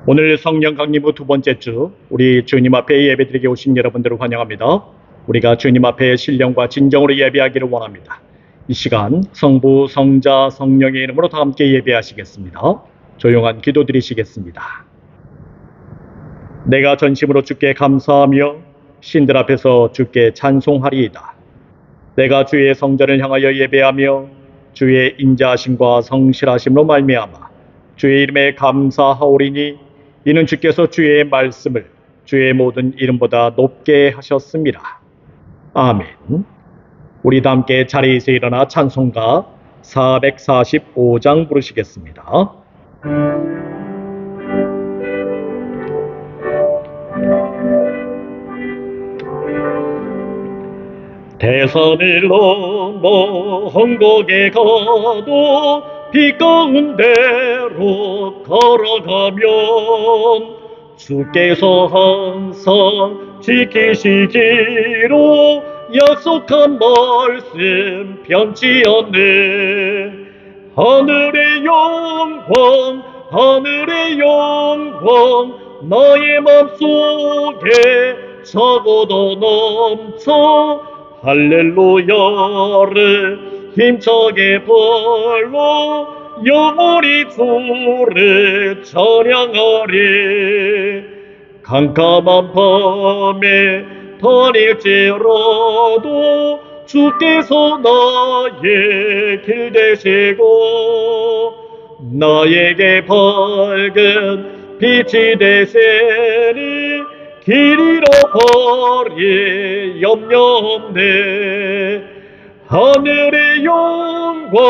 오늘 성령 강림후 두 번째 주, 우리 주님 앞에 예배드리게 오신 여러분들을 환영합니다. 우리가 주님 앞에 신령과 진정으로 예배하기를 원합니다. 이 시간 성부, 성자, 성령의 이름으로 다 함께 예배하시겠습니다. 조용한 기도 드리시겠습니다. 내가 전심으로 주께 감사하며 신들 앞에서 주께 찬송하리이다. 내가 주의 성전을 향하여 예배하며 주의 인자하심과 성실하심으로 말미암아 주의 이름에 감사하오리니 이는 주께서 주의 말씀을 주의 모든 이름보다 높게 하셨습니다. 아멘. 우리 다 함께 자리에서 일어나 찬송가 445장 부르시겠습니다. 대산을 넘어 헝곡에 가도 빛 가운데로 걸어가면 주께서 항상 지키시기로 약속한 말씀 변치 않네. 하늘의 영광 하늘의 영광 나의 맘속에 차고도 넘쳐 할렐루야를 힘차게 불러 영원히 주를 찬양하리. 캄캄한 밤에 다닐지라도 주께서 나의 길 되시고 나에게 밝은 빛이 되시니 길 잃어버릴 염려 없네. 하늘의 영광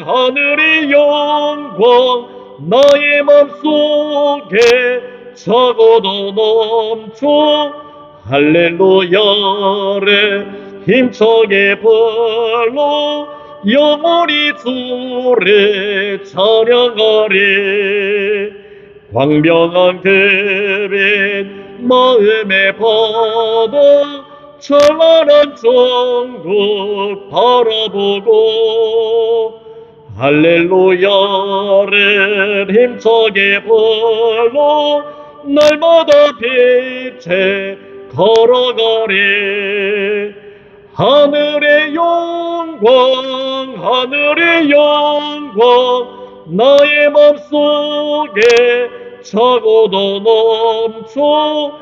하늘의 영광 나의 맘속에 차고도 넘쳐 할렐루야를 힘차게 불러 영원히 주를 찬양하리. 광명한 그빛 마음에 받아 찬란한 천국 바라보고 할렐루야를 힘차게 불러 날마다 빛에 걸어가리. 하늘의 영광 하늘의 영광 나의 맘속에 차고도 넘쳐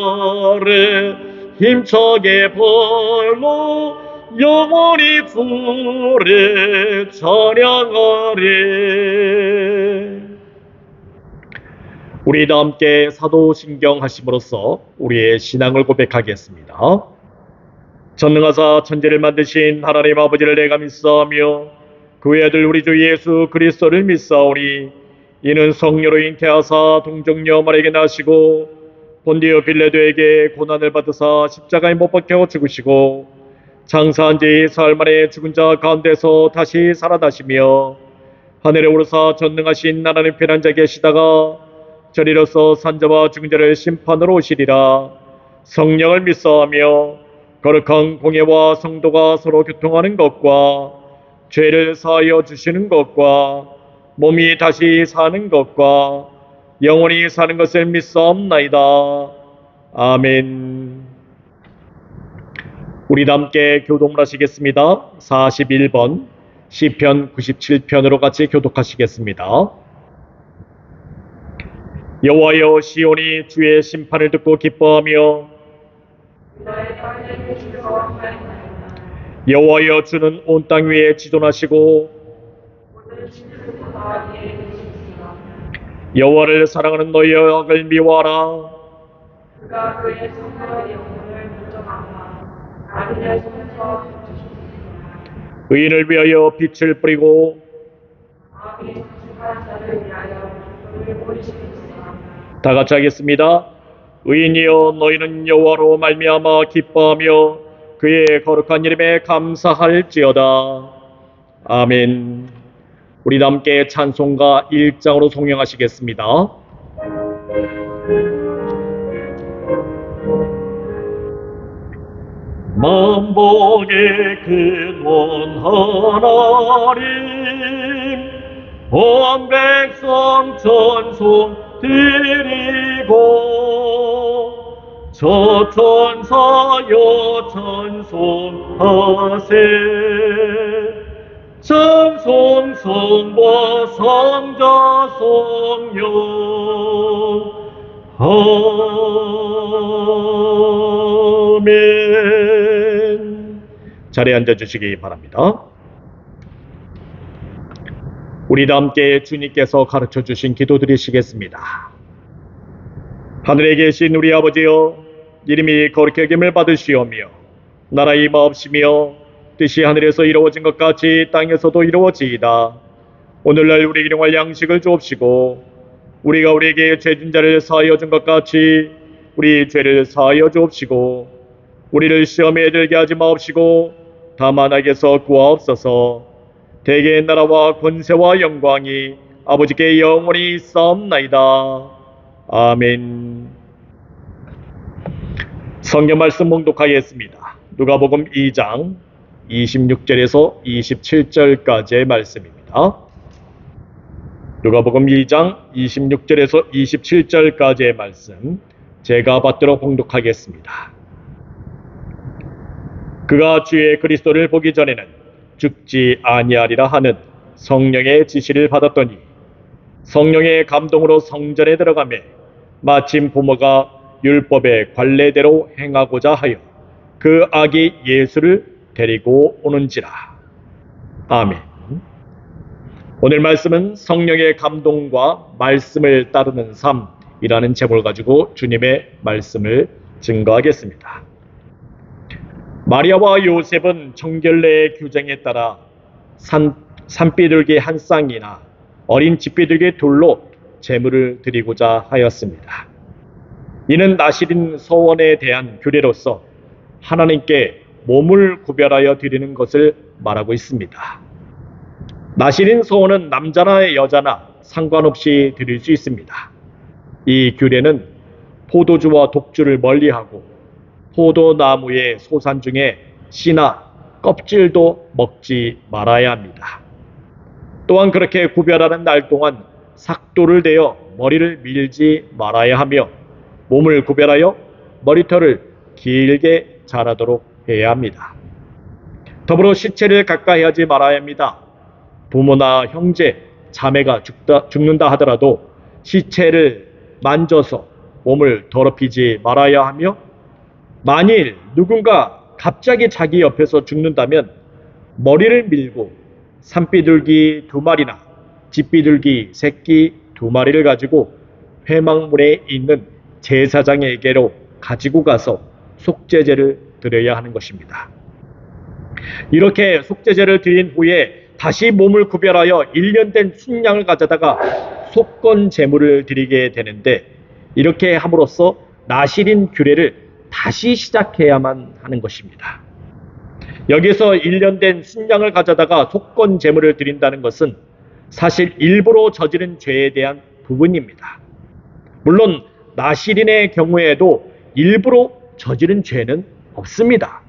할렐루야를 힘차게 불러 영원히 주를 찬양하리. 우리 다 함께 사도신경 하심으로써 우리의 신앙을 고백하겠습니다. 전능하사 천지를 만드신 하나님 아버지를 내가 믿사오며 그의 아들 우리 주 예수 그리스도를 믿사오니 이는 성령으로 잉태하사 동정녀 마리아에게 나시고 본디오 빌라도에게 고난을 받으사 십자가에 못 박혀 죽으시고 장사한 지 사흘 만에 죽은 자 가운데서 다시 살아나시며 하늘에 오르사 전능하신 하나님 편한 자에 계시다가 저리로서 산자와 죽은 자를 심판으로 오시리라. 성령을 믿사오며 거룩한 공예와 성도가 서로 교통하는 것과 죄를 사하여 주시는 것과 몸이 다시 사는 것과 영원히 사는 것을 믿사옵나이다. 아멘. 우리 다 함께 교독을 하시겠습니다. 41번 시편 97편으로 같이 교독하시겠습니다. 여호와여 시온이 주의 심판을 듣고 기뻐하며 여호와여 주는 온 땅 위에 지존하시고 여호와를 사랑하는 너희 악을 미워하라. 그가 그의 성도의 영혼을 먼저 강화 악인을 손에서 주시리라. 의인을 위하여 빛을 뿌리고 악이 수줍한 자를 위하여 불을 뿌리시리라. 다 같이 하겠습니다. 의인이여 너희는 여호와로 말미암아 기뻐하며 그의 거룩한 이름에 감사할지어다. 아멘. 우리 다 함께 찬송가 1장으로 송영하시겠습니다. 만복의 근원 하나님 온 백성 찬송 드리고 저 천사여 찬송하세. 찬송 성부 성자 성령 아멘. 자리에 앉아주시기 바랍니다. 우리 다 함께 주님께서 가르쳐주신 기도 드리시겠습니다. 하늘에 계신 우리 아버지여, 이름이 거룩히 여김을 받으시오며 나라 임하옵시며 뜻이 하늘에서 이루어진 것 같이 땅에서도 이루어지이다. 오늘날 우리에게 일용할 양식을 주옵시고 우리가 우리에게 죄진 자를 사하여 준 것 같이 우리 죄를 사하여 주옵시고 우리를 시험에 들게 하지 마옵시고 다만 악에서 구하옵소서. 대개의 나라와 권세와 영광이 아버지께 영원히 있사옵나이다. 아멘. 성경 말씀 봉독하겠습니다. 누가복음 2장 26절에서 27절까지의 말씀입니다. 누가복음 2장 26절에서 27절까지의 말씀 제가 받도록 봉독하겠습니다. 그가 주의 그리스도를 보기 전에는 죽지 아니하리라 하는 성령의 지시를 받았더니 성령의 감동으로 성전에 들어가매 마침 부모가 율법의 관례대로 행하고자 하여 그 아기 예수를 데리고 오는지라. 아멘. 오늘 말씀은 성령의 감동과 말씀을 따르는 삶이라는 제목을 가지고 주님의 말씀을 증거하겠습니다. 마리아와 요셉은 정결례의 규정에 따라 산비둘기 한 쌍이나 어린 집비둘기 둘로 제물을 드리고자 하였습니다. 이는 나실인 서원에 대한 규례로서 하나님께 몸을 구별하여 드리는 것을 말하고 있습니다. 나실인 서원은 남자나 여자나 상관없이 드릴 수 있습니다. 이 규례는 포도주와 독주를 멀리하고 포도나무의 소산 중에 씨나 껍질도 먹지 말아야 합니다. 또한 그렇게 구별하는 날 동안 삭도를 대어 머리를 밀지 말아야 하며 몸을 구별하여 머리털을 길게 자라도록 해야 합니다. 더불어 시체를 가까이 하지 말아야 합니다. 부모나 형제, 자매가 죽는다 하더라도 시체를 만져서 몸을 더럽히지 말아야 하며 만일 누군가 갑자기 자기 옆에서 죽는다면 머리를 밀고 산비둘기 2마리나 집비둘기 새끼 2마리를 가지고 회막문에 있는 제사장에게로 가지고 가서 속죄제를 드려야 하는 것입니다. 이렇게 속죄제를 드린 후에 다시 몸을 구별하여 1년 된 순양을 가져다가 속건 제물을 드리게 되는데 이렇게 함으로써 나실인 규례를 다시 시작해야만 하는 것입니다. 여기서 1년 된 순양을 가져다가 속건 제물을 드린다는 것은 사실 일부러 저지른 죄에 대한 부분입니다. 물론 나실인의 경우에도 일부러 저지른 죄는 없습니다.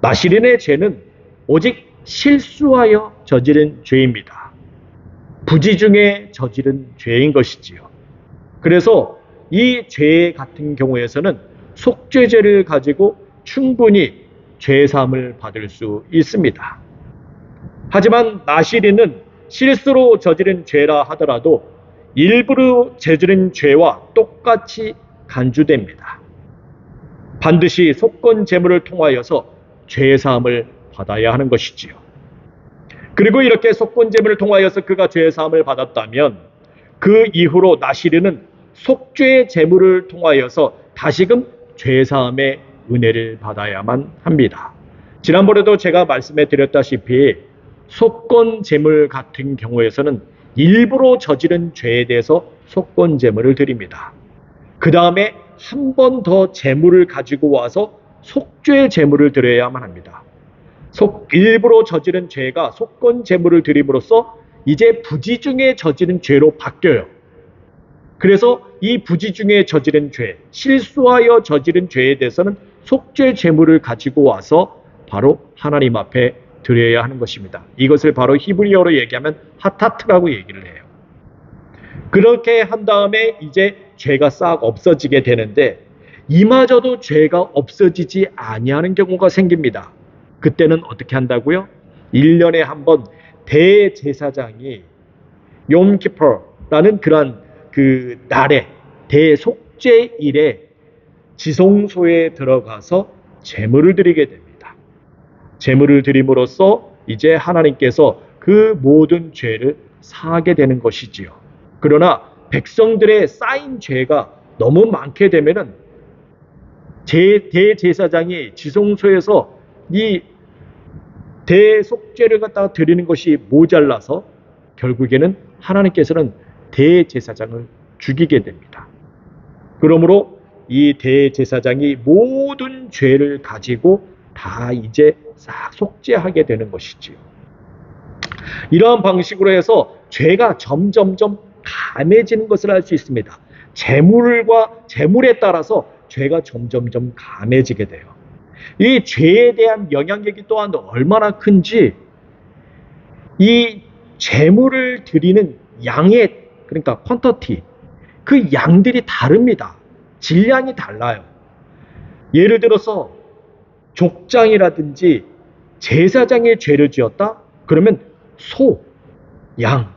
나실인의 죄는 오직 실수하여 저지른 죄입니다. 부지 중에 저지른 죄인 것이지요. 그래서 이 죄 같은 경우에서는 속죄제를 가지고 충분히 죄사함을 받을 수 있습니다. 하지만 나실인은 실수로 저지른 죄라 하더라도 일부러 저지른 죄와 똑같이 간주됩니다. 반드시 속건 제물을 통하여서 죄사함을 받아야 하는 것이지요. 그리고 이렇게 속건 제물을 통하여서 그가 죄사함을 받았다면 그 이후로 나실인은 속죄 제물을 통하여서 다시금 죄사함의 은혜를 받아야만 합니다. 지난번에도 제가 말씀해 드렸다시피 속건 제물 같은 경우에서는 일부러 저지른 죄에 대해서 속건 제물을 드립니다. 그 다음에 한 번 더 제물을 가지고 와서 속죄 제물을 드려야만 합니다. 일부러 저지른 죄가 속건 제물을 드림으로써 이제 부지 중에 저지른 죄로 바뀌어요. 그래서 이 부지 중에 저지른 죄, 실수하여 저지른 죄에 대해서는 속죄 제물을 가지고 와서 바로 하나님 앞에 드려야 하는 것입니다. 이것을 바로 히브리어로 얘기하면 하타트라고 얘기를 해요. 그렇게 한 다음에 이제 죄가 싹 없어지게 되는데 이마저도 죄가 없어지지 아니하는 경우가 생깁니다. 그때는 어떻게 한다고요? 1년에 한 번 대제사장이 욤키퍼라는 그러한 그 날에 대속죄일에 지성소에 들어가서 제물을 드리게 됩니다. 제물을 드림으로써 이제 하나님께서 그 모든 죄를 사하게 되는 것이지요. 그러나 백성들의 쌓인 죄가 너무 많게 되면은 대제사장이 지성소에서 이 대속죄를 갖다가 드리는 것이 모자라서 결국에는 하나님께서는 대제사장을 죽이게 됩니다. 그러므로 이 대제사장이 모든 죄를 가지고 다 이제 싹 속죄하게 되는 것이지요. 이러한 방식으로 해서 죄가 점점점 감해지는 것을 알 수 있습니다. 재물에 따라서 죄가 점점점 감해지게 돼요. 이 죄에 대한 영향력이 또한 얼마나 큰지 이 재물을 드리는 양의 그러니까 퀀터티 그 양들이 다릅니다. 질량이 달라요. 예를 들어서 족장이라든지 제사장의 죄를 지었다? 그러면 소, 양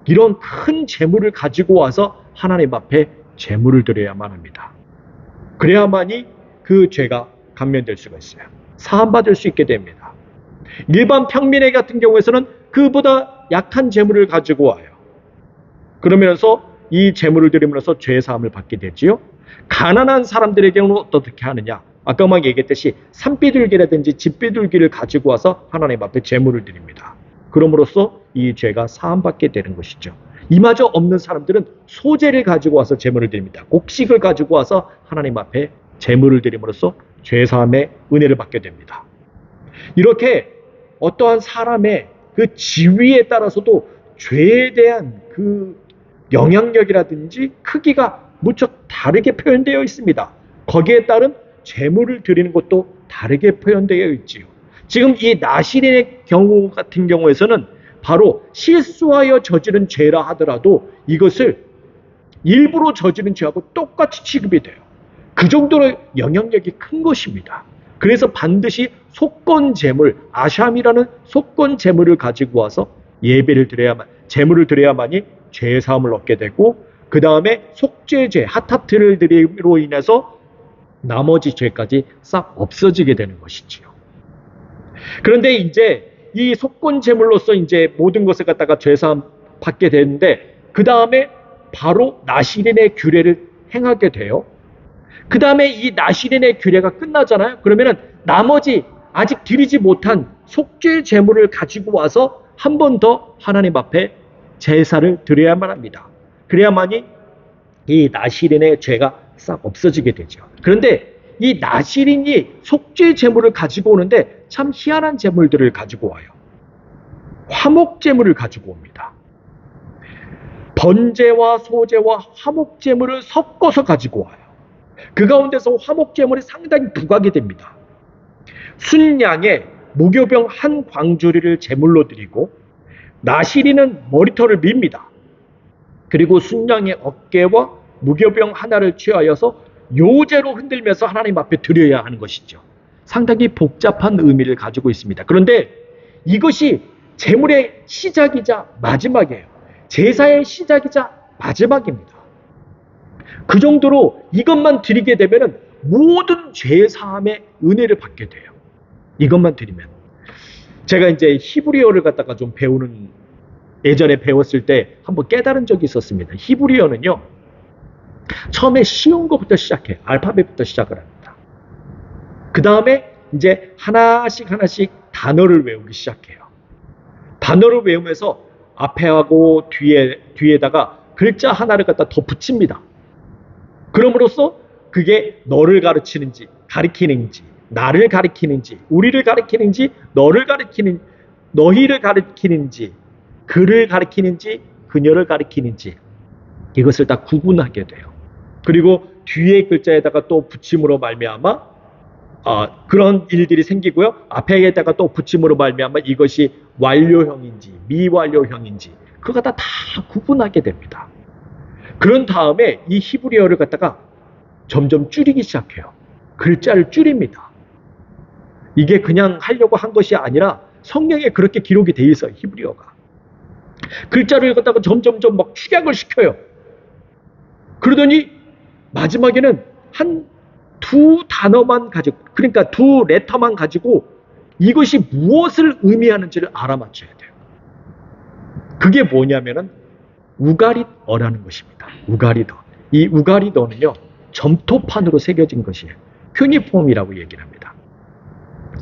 이런 큰 재물을 가지고 와서 하나님 앞에 재물을 드려야만 합니다. 그래야만이 그 죄가 감면될 수가 있어요. 사함받을 수 있게 됩니다. 일반 평민의 같은 경우에서는 그보다 약한 재물을 가지고 와요. 그러면서 이 재물을 드림으로써 죄 사함을 받게 되지요. 가난한 사람들의 경우는 어떻게 하느냐? 아까 막 얘기했듯이 산비둘기라든지 집비둘기를 가지고 와서 하나님 앞에 재물을 드립니다. 그럼으로써 이 죄가 사함받게 되는 것이죠. 이마저 없는 사람들은 소재를 가지고 와서 재물을 드립니다. 곡식을 가지고 와서 하나님 앞에 재물을 드림으로써 죄사함의 은혜를 받게 됩니다. 이렇게 어떠한 사람의 그 지위에 따라서도 죄에 대한 그 영향력이라든지 크기가 무척 다르게 표현되어 있습니다. 거기에 따른 재물을 드리는 것도 다르게 표현되어 있지요. 지금 이 나실인의 경우 같은 경우에서는 바로 실수하여 저지른 죄라 하더라도 이것을 일부러 저지른 죄하고 똑같이 취급이 돼요. 그 정도로 영향력이 큰 것입니다. 그래서 반드시 속건 제물, 아샴이라는 속건 제물을 가지고 와서 예배를 드려야만, 제물을 드려야만이 죄 사함을 얻게 되고, 그 다음에 속죄죄, 하타트를 드림으로 인해서 나머지 죄까지 싹 없어지게 되는 것이지요. 그런데 이제 이 속건 제물로서 이제 모든 것을 갖다가 죄 사함 받게 되는데, 그 다음에 바로 나실인의 규례를 행하게 돼요. 그 다음에 이 나실인의 규례가 끝나잖아요. 그러면은 나머지 아직 드리지 못한 속죄 제물을 가지고 와서 한 번 더 하나님 앞에 제사를 드려야만 합니다. 그래야만이 이 나실인의 죄가 싹 없어지게 되죠. 그런데 이 나실인이 속죄 제물을 가지고 오는데 참 희한한 제물들을 가지고 와요. 화목 제물을 가지고 옵니다. 번제와 소제와 화목 제물을 섞어서 가지고 와요. 그 가운데서 화목 제물이 상당히 부각이 됩니다. 순양의 무교병 한 광주리를 제물로 드리고, 나실인은 머리털을 밉니다. 그리고 순양의 어깨와 무교병 하나를 취하여서 요제로 흔들면서 하나님 앞에 드려야 하는 것이죠. 상당히 복잡한 의미를 가지고 있습니다. 그런데 이것이 제물의 시작이자 마지막이에요. 제사의 시작이자 마지막입니다. 그 정도로 이것만 드리게 되면 모든 죄사함의 은혜를 받게 돼요. 이것만 드리면. 제가 이제 히브리어를 갖다가 좀 배우는, 예전에 배웠을 때 한번 깨달은 적이 있었습니다. 히브리어는요, 처음에 쉬운 것부터 시작해요. 알파벳부터 시작을 합니다. 그 다음에 이제 하나씩 하나씩 단어를 외우기 시작해요. 단어를 외우면서 앞에하고 뒤에다가 글자 하나를 갖다 더 붙입니다. 그럼으로써 그게 너를 가르치는지, 가리키는지, 나를 가리키는지, 우리를 가리키는지, 너희를 가리키는지, 그를 가리키는지, 그녀를 가리키는지, 이것을 다 구분하게 돼요. 그리고 뒤에 글자에다가 또 붙임으로 말미암아 그런 일들이 생기고요. 앞에다가 또 붙임으로 말미암아 이것이 완료형인지 미완료형인지 그거 다 구분하게 됩니다. 그런 다음에 이 히브리어를 갖다가 점점 줄이기 시작해요. 글자를 줄입니다. 이게 그냥 하려고 한 것이 아니라 성경에 그렇게 기록이 돼 있어요. 히브리어가. 글자를 갖다가 점점점 막 축약을 시켜요. 그러더니 마지막에는 한 두 단어만 가지고, 그러니까 두 레터만 가지고 이것이 무엇을 의미하는지를 알아맞혀야 돼요. 그게 뭐냐면은 우가리어라는 것입니다. 우가리어. 이 우가리어는요, 점토판으로 새겨진 것이에요. 큐니폼이라고 얘기를 합니다.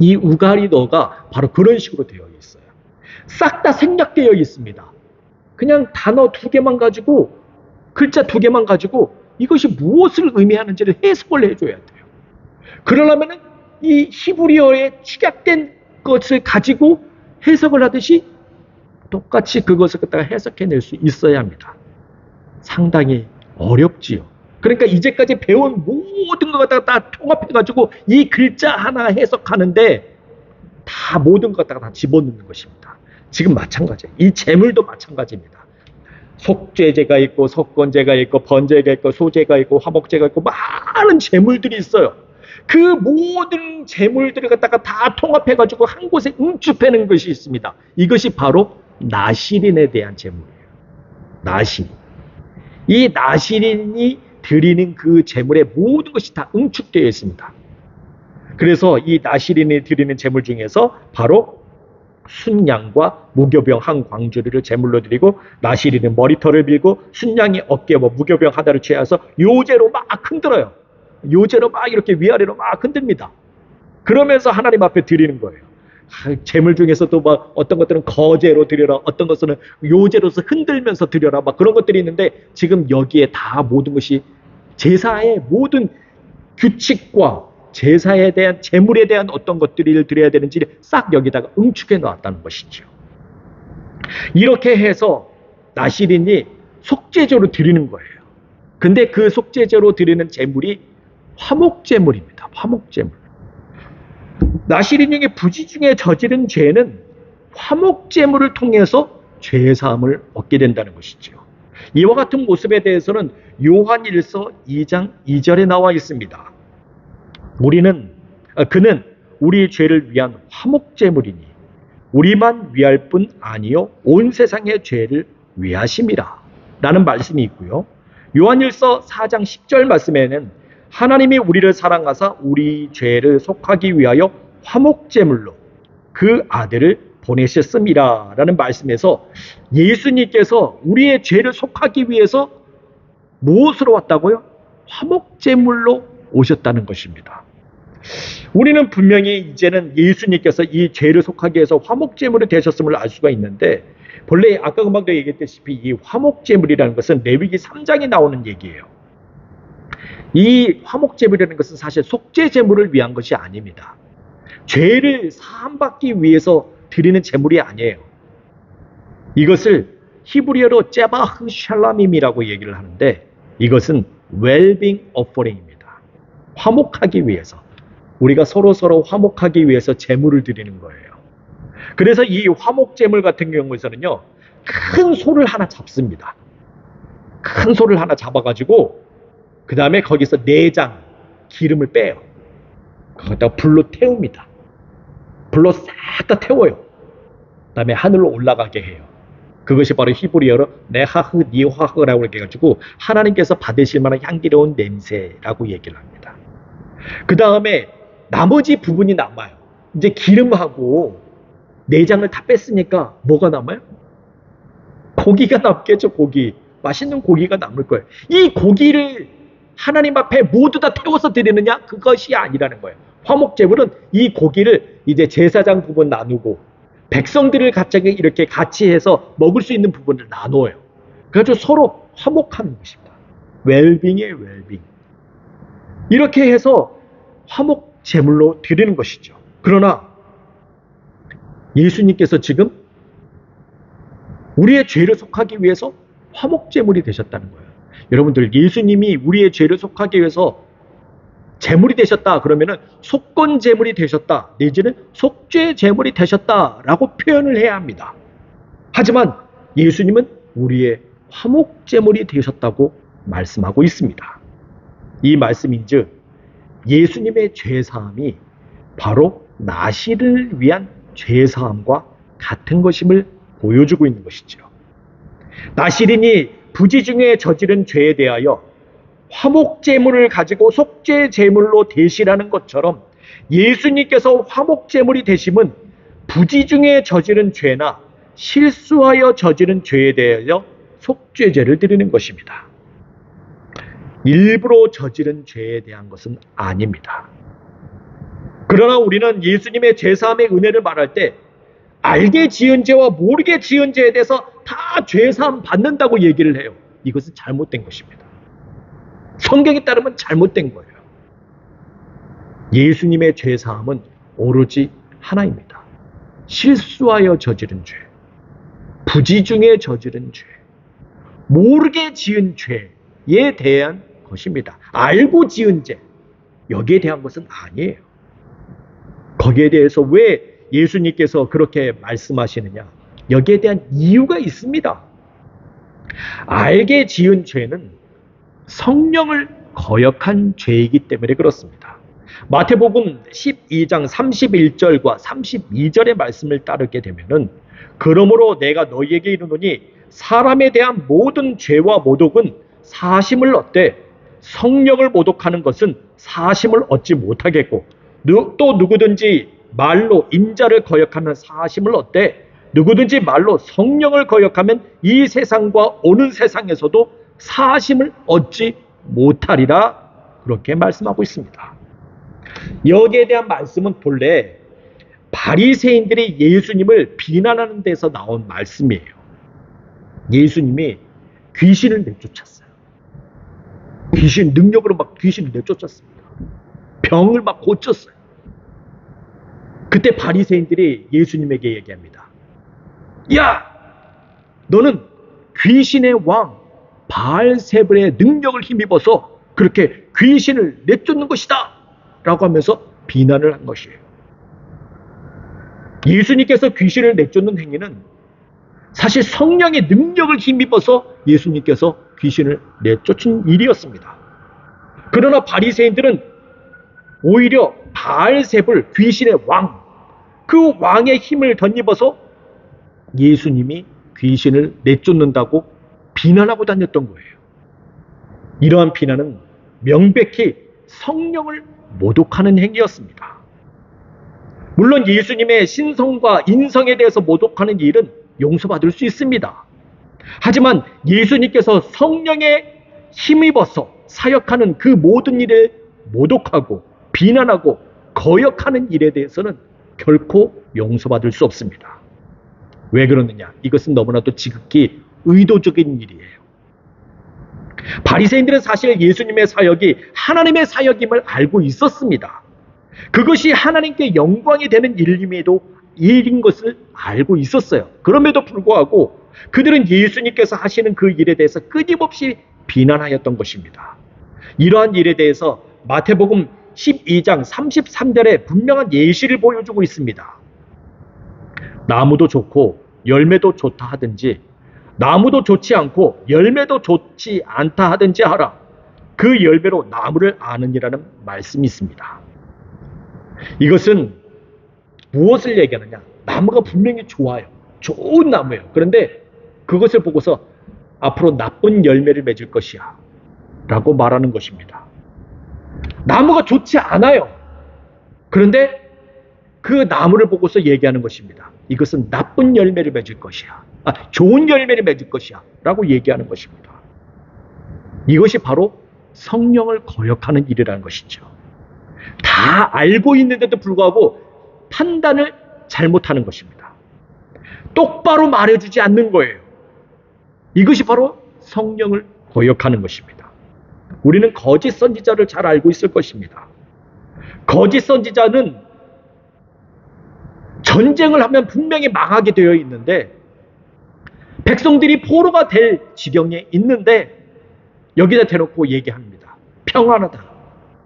이 우가리어가 바로 그런 식으로 되어 있어요. 싹 다 생략되어 있습니다. 그냥 단어 두 개만 가지고, 글자 두 개만 가지고 이것이 무엇을 의미하는지를 해석을 해줘야 돼요. 그러려면 이 히브리어에 축약된 것을 가지고 해석을 하듯이 똑같이 그것을 갖다가 해석해낼 수 있어야 합니다. 상당히 어렵지요. 그러니까 이제까지 배운 모든 것 갖다가 다 통합해가지고 이 글자 하나 해석하는데 다 모든 것 갖다가 다 집어넣는 것입니다. 지금 마찬가지예요. 이 재물도 마찬가지입니다. 속죄제가 있고 석권제가 있고 번제가 있고 소제가 있고 화목제가 있고 많은 재물들이 있어요. 그 모든 재물들을 갖다가 다 통합해가지고 한 곳에 응축하는 것이 있습니다. 이것이 바로 나시린에 대한 재물이에요. 나시린. 이 나시린이 드리는 그 재물의 모든 것이 다 응축되어 있습니다. 그래서 이 나시린이 드리는 재물 중에서 바로 순양과 무교병 한 광주리를 제물로 드리고 나시린은 머리털을 빌고 순양이 어깨와 무교병 하나를 취해서 요제로 막 흔들어요. 요제로 막 이렇게 위아래로 막 흔듭니다. 그러면서 하나님 앞에 드리는 거예요. 제물 중에서도 막 어떤 것들은 거제로 드려라, 어떤 것은 요제로서 흔들면서 드려라, 막 그런 것들이 있는데 지금 여기에 다 모든 것이 제사의 모든 규칙과 제사에 대한 제물에 대한 어떤 것들을 드려야 되는지를 싹 여기다가 응축해 놨다는 것이죠. 이렇게 해서 나시린이 속죄제로 드리는 거예요. 근데 그 속죄제로 드리는 제물이 화목제물입니다. 화목제물. 나시린에게 부지 중에 저지른 죄는 화목제물을 통해서 죄사함을 얻게 된다는 것이죠. 이와 같은 모습에 대해서는 요한일서 2장 2절에 나와 있습니다. 그는 우리 죄를 위한 화목제물이니 우리만 위할 뿐 아니요 온 세상의 죄를 위하심이라 라는 말씀이 있고요. 요한일서 4장 10절 말씀에는 하나님이 우리를 사랑하사 우리 죄를 속하기 위하여 화목제물로 그 아들을 보내셨음이라 라는 말씀에서 예수님께서 우리의 죄를 속하기 위해서 무엇으로 왔다고요? 화목제물로 오셨다는 것입니다. 우리는 분명히 이제는 예수님께서 이 죄를 속하기 위해서 화목제물이 되셨음을 알 수가 있는데 본래 아까 금방도 얘기했다시피 이 화목제물이라는 것은 레위기 3장에 나오는 얘기예요. 이 화목제물이라는 것은 사실 속죄제물을 위한 것이 아닙니다. 죄를 사함받기 위해서 드리는 제물이 아니에요. 이것을 히브리어로 제바흐 샬람임이라고 얘기를 하는데 이것은 웰빙 어퍼링입니다. 화목하기 위해서. 우리가 서로 화목하기 위해서 제물을 드리는 거예요. 그래서 이 화목제물 같은 경우에서는요, 큰 소를 하나 잡습니다. 큰 소를 하나 잡아가지고 그 다음에 거기서 내장, 기름을 빼요. 거기다가 불로 태웁니다. 불로 싹 다 태워요. 그 다음에 하늘로 올라가게 해요. 그것이 바로 히브리어로 네하흐 니화흐라고 해가지고 하나님께서 받으실 만한 향기로운 냄새라고 얘기를 합니다. 그 다음에 나머지 부분이 남아요. 이제 기름하고 내장을 다 뺐으니까 뭐가 남아요? 고기가 남겠죠. 고기. 맛있는 고기가 남을 거예요. 이 고기를 하나님 앞에 모두 다 태워서 드리느냐? 그것이 아니라는 거예요. 화목제물은 이 고기를 이제 제사장 부분 나누고 백성들을 갑자기 이렇게 같이 해서 먹을 수 있는 부분을 나눠요. 그래서 서로 화목하는 것입니다. 웰빙이에요, 웰빙. 이렇게 해서 화목제물로 드리는 것이죠. 그러나 예수님께서 지금 우리의 죄를 속하기 위해서 화목제물이 되셨다는 거예요. 여러분들, 예수님이 우리의 죄를 속하기 위해서 제물이 되셨다 그러면은 속건 제물이 되셨다 내지는 속죄 제물이 되셨다라고 표현을 해야 합니다. 하지만 예수님은 우리의 화목 제물이 되셨다고 말씀하고 있습니다. 이 말씀인즉 예수님의 죄사함이 바로 나시를 위한 죄사함과 같은 것임을 보여주고 있는 것이죠. 나시린이 부지 중에 저지른 죄에 대하여 화목제물을 가지고 속죄제물로 대시라는 것처럼 예수님께서 화목제물이 되심은 부지 중에 저지른 죄나 실수하여 저지른 죄에 대하여 속죄제를 드리는 것입니다. 일부러 저지른 죄에 대한 것은 아닙니다. 그러나 우리는 예수님의 죄사함의 은혜를 말할 때 알게 지은 죄와 모르게 지은 죄에 대해서 다 죄사함 받는다고 얘기를 해요. 이것은 잘못된 것입니다. 성경에 따르면 잘못된 거예요. 예수님의 죄사함은 오로지 하나입니다. 실수하여 저지른 죄, 부지 중에 저지른 죄, 모르게 지은 죄에 대한 것입니다. 알고 지은 죄, 여기에 대한 것은 아니에요. 거기에 대해서 왜 예수님께서 그렇게 말씀하시느냐? 여기에 대한 이유가 있습니다. 알게 지은 죄는 성령을 거역한 죄이기 때문에 그렇습니다. 마태복음 12장 31절과 32절의 말씀을 따르게 되면은 그러므로 내가 너희에게 이르노니 사람에 대한 모든 죄와 모독은 사심을 얻되 성령을 모독하는 것은 사심을 얻지 못하겠고 또 누구든지 말로 인자를 거역하면 사심을 얻되 누구든지 말로 성령을 거역하면 이 세상과 오는 세상에서도 사심을 얻지 못하리라 그렇게 말씀하고 있습니다. 여기에 대한 말씀은 본래 바리새인들이 예수님을 비난하는 데서 나온 말씀이에요. 예수님이 귀신을 내쫓았어요. 귀신 능력으로 막 귀신을 내쫓았습니다. 병을 막 고쳤어요. 그때 바리새인들이 예수님에게 얘기합니다. 야, 너는 귀신의 왕 바알세불의 능력을 힘입어서 그렇게 귀신을 내쫓는 것이다 라고 하면서 비난을 한 것이에요. 예수님께서 귀신을 내쫓는 행위는 사실 성령의 능력을 힘입어서 예수님께서 귀신을 내쫓은 일이었습니다. 그러나 바리새인들은 오히려 바알세불 귀신의 왕, 그 왕의 힘을 덧입어서 예수님이 귀신을 내쫓는다고 비난하고 다녔던 거예요. 이러한 비난은 명백히 성령을 모독하는 행위였습니다. 물론 예수님의 신성과 인성에 대해서 모독하는 일은 용서받을 수 있습니다. 하지만 예수님께서 성령에 힘입어서 사역하는 그 모든 일에 모독하고 비난하고 거역하는 일에 대해서는 결코 용서받을 수 없습니다. 왜 그러느냐? 이것은 너무나도 지극히 의도적인 일이에요. 바리새인들은 사실 예수님의 사역이 하나님의 사역임을 알고 있었습니다. 그것이 하나님께 영광이 되는 일인 것을 알고 있었어요. 그럼에도 불구하고 그들은 예수님께서 하시는 그 일에 대해서 끊임없이 비난하였던 것입니다. 이러한 일에 대해서 마태복음 12장 33절에 분명한 예시를 보여주고 있습니다. 나무도 좋고 열매도 좋다 하든지 나무도 좋지 않고 열매도 좋지 않다 하든지 하라. 그 열매로 나무를 아느니라는 말씀이 있습니다. 이것은 무엇을 얘기하느냐? 나무가 분명히 좋아요. 좋은 나무예요. 그런데 그것을 보고서 앞으로 나쁜 열매를 맺을 것이야 라고 말하는 것입니다. 나무가 좋지 않아요. 그런데 그 나무를 보고서 얘기하는 것입니다. 이것은 나쁜 열매를 맺을 것이야. 좋은 열매를 맺을 것이야 라고 얘기하는 것입니다. 이것이 바로 성령을 거역하는 일이라는 것이죠. 다 알고 있는데도 불구하고 판단을 잘못하는 것입니다. 똑바로 말해주지 않는 거예요. 이것이 바로 성령을 거역하는 것입니다. 우리는 거짓 선지자를 잘 알고 있을 것입니다. 거짓 선지자는 전쟁을 하면 분명히 망하게 되어 있는데 백성들이 포로가 될 지경에 있는데 여기다 대놓고 얘기합니다. 평안하다.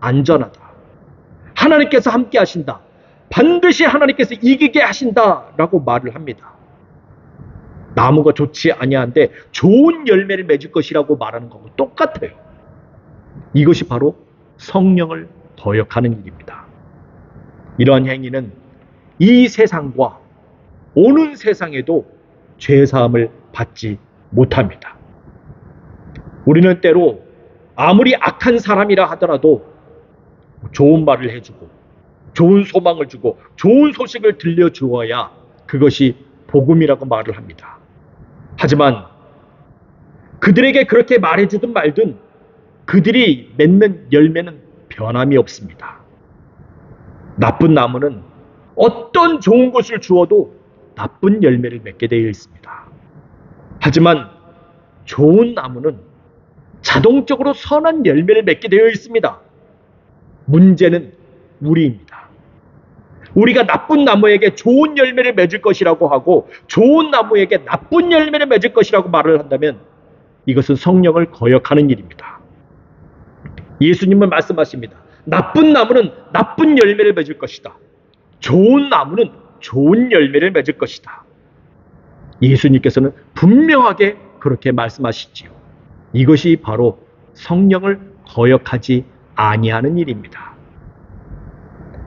안전하다. 하나님께서 함께 하신다. 반드시 하나님께서 이기게 하신다라고 말을 합니다. 나무가 좋지 아니한데 좋은 열매를 맺을 것이라고 말하는 거하고 똑같아요. 이것이 바로 성령을 거역하는 일입니다. 이러한 행위는 이 세상과 오는 세상에도 죄사함을 받지 못합니다. 우리는 때로 아무리 악한 사람이라 하더라도 좋은 말을 해주고 좋은 소망을 주고 좋은 소식을 들려주어야 그것이 복음이라고 말을 합니다. 하지만 그들에게 그렇게 말해주든 말든 그들이 맺는 열매는 변함이 없습니다. 나쁜 나무는 어떤 좋은 것을 주어도 나쁜 열매를 맺게 되어 있습니다. 하지만 좋은 나무는 자동적으로 선한 열매를 맺게 되어 있습니다. 문제는 우리입니다. 우리가 나쁜 나무에게 좋은 열매를 맺을 것이라고 하고 좋은 나무에게 나쁜 열매를 맺을 것이라고 말을 한다면 이것은 성령을 거역하는 일입니다. 예수님은 말씀하십니다. 나쁜 나무는 나쁜 열매를 맺을 것이다. 좋은 나무는 좋은 열매를 맺을 것이다. 예수님께서는 분명하게 그렇게 말씀하시지요. 이것이 바로 성령을 거역하지 아니하는 일입니다.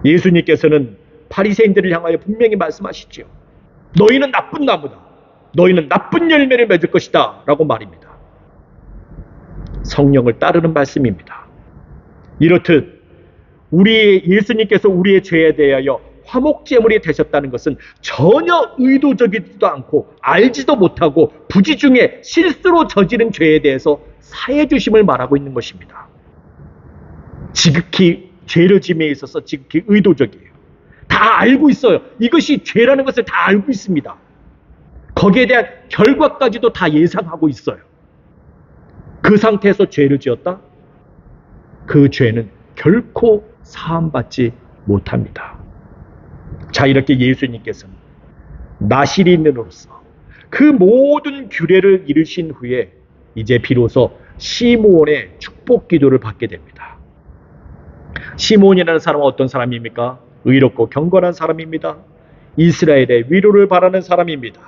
예수님께서는 바리새인들을 향하여 분명히 말씀하시지요. 너희는 나쁜 나무다. 너희는 나쁜 열매를 맺을 것이다. 라고 말입니다. 성령을 따르는 말씀입니다. 이렇듯 예수님께서 우리의 죄에 대하여 화목제물이 되셨다는 것은 전혀 의도적이지도 않고 알지도 못하고 부지 중에 실수로 저지른 죄에 대해서 사해 주심을 말하고 있는 것입니다. 지극히 죄를 짐에 있어서 지극히 의도적이에요. 다 알고 있어요. 이것이 죄라는 것을 다 알고 있습니다. 거기에 대한 결과까지도 다 예상하고 있어요. 그 상태에서 죄를 지었다? 그 죄는 결코 사함받지 못합니다. 자, 이렇게 예수님께서는 나시린으로서 그 모든 규례를 이루신 후에 이제 비로소 시므온의 축복 기도를 받게 됩니다. 시므온이라는 사람은 어떤 사람입니까? 의롭고 경건한 사람입니다. 이스라엘의 위로를 바라는 사람입니다.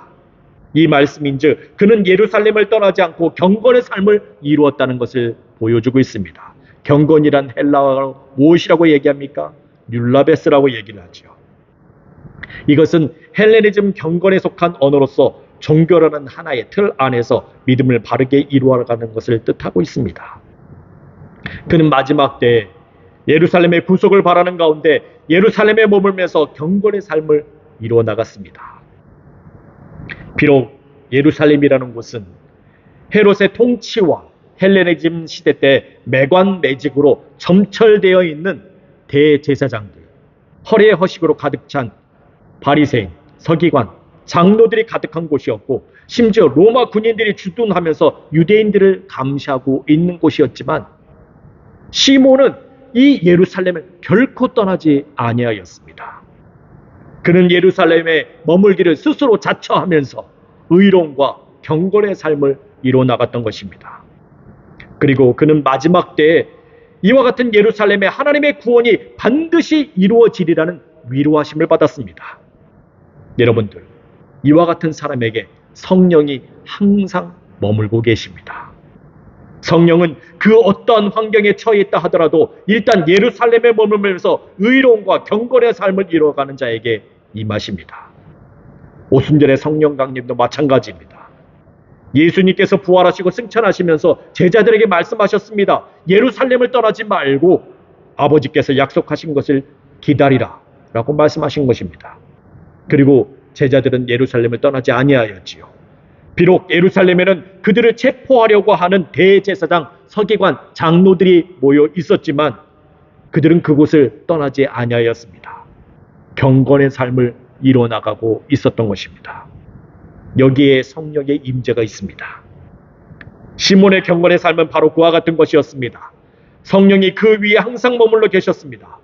이 말씀인즉 그는 예루살렘을 떠나지 않고 경건의 삶을 이루었다는 것을 보여주고 있습니다. 경건이란 헬라어로 무엇이라고 얘기합니까? 율라베스라고 얘기를 하죠. 이것은 헬레니즘 경건에 속한 언어로서 종교라는 하나의 틀 안에서 믿음을 바르게 이루어가는 것을 뜻하고 있습니다. 그는 마지막 때에 예루살렘의 구속을 바라는 가운데 예루살렘에 머물면서 경건의 삶을 이루어 나갔습니다. 비록 예루살렘이라는 곳은 헤롯의 통치와 헬레니즘 시대 때 매관매직으로 점철되어 있는 대제사장들, 허리에 허식으로 가득 찬 바리새인, 서기관, 장로들이 가득한 곳이었고 심지어 로마 군인들이 주둔하면서 유대인들을 감시하고 있는 곳이었지만 시몬은 이 예루살렘을 결코 떠나지 아니하였습니다. 그는 예루살렘에 머물기를 스스로 자처하면서 의로움과 경건의 삶을 이루어 나갔던 것입니다. 그리고 그는 마지막 때에 이와 같은 예루살렘에 하나님의 구원이 반드시 이루어지리라는 위로하심을 받았습니다. 여러분들, 이와 같은 사람에게 성령이 항상 머물고 계십니다. 성령은 그 어떠한 환경에 처해 있다 하더라도 일단 예루살렘에 머물면서 의로움과 경건의 삶을 이루어가는 자에게 임하십니다. 오순절의 성령 강림도 마찬가지입니다. 예수님께서 부활하시고 승천하시면서 제자들에게 말씀하셨습니다. 예루살렘을 떠나지 말고 아버지께서 약속하신 것을 기다리라 라고 말씀하신 것입니다. 그리고 제자들은 예루살렘을 떠나지 아니하였지요. 비록 예루살렘에는 그들을 체포하려고 하는 대제사장, 서기관, 장로들이 모여 있었지만 그들은 그곳을 떠나지 아니하였습니다. 경건의 삶을 이뤄나가고 있었던 것입니다. 여기에 성령의 임재가 있습니다. 시몬의 경건의 삶은 바로 그와 같은 것이었습니다. 성령이 그 위에 항상 머물러 계셨습니다.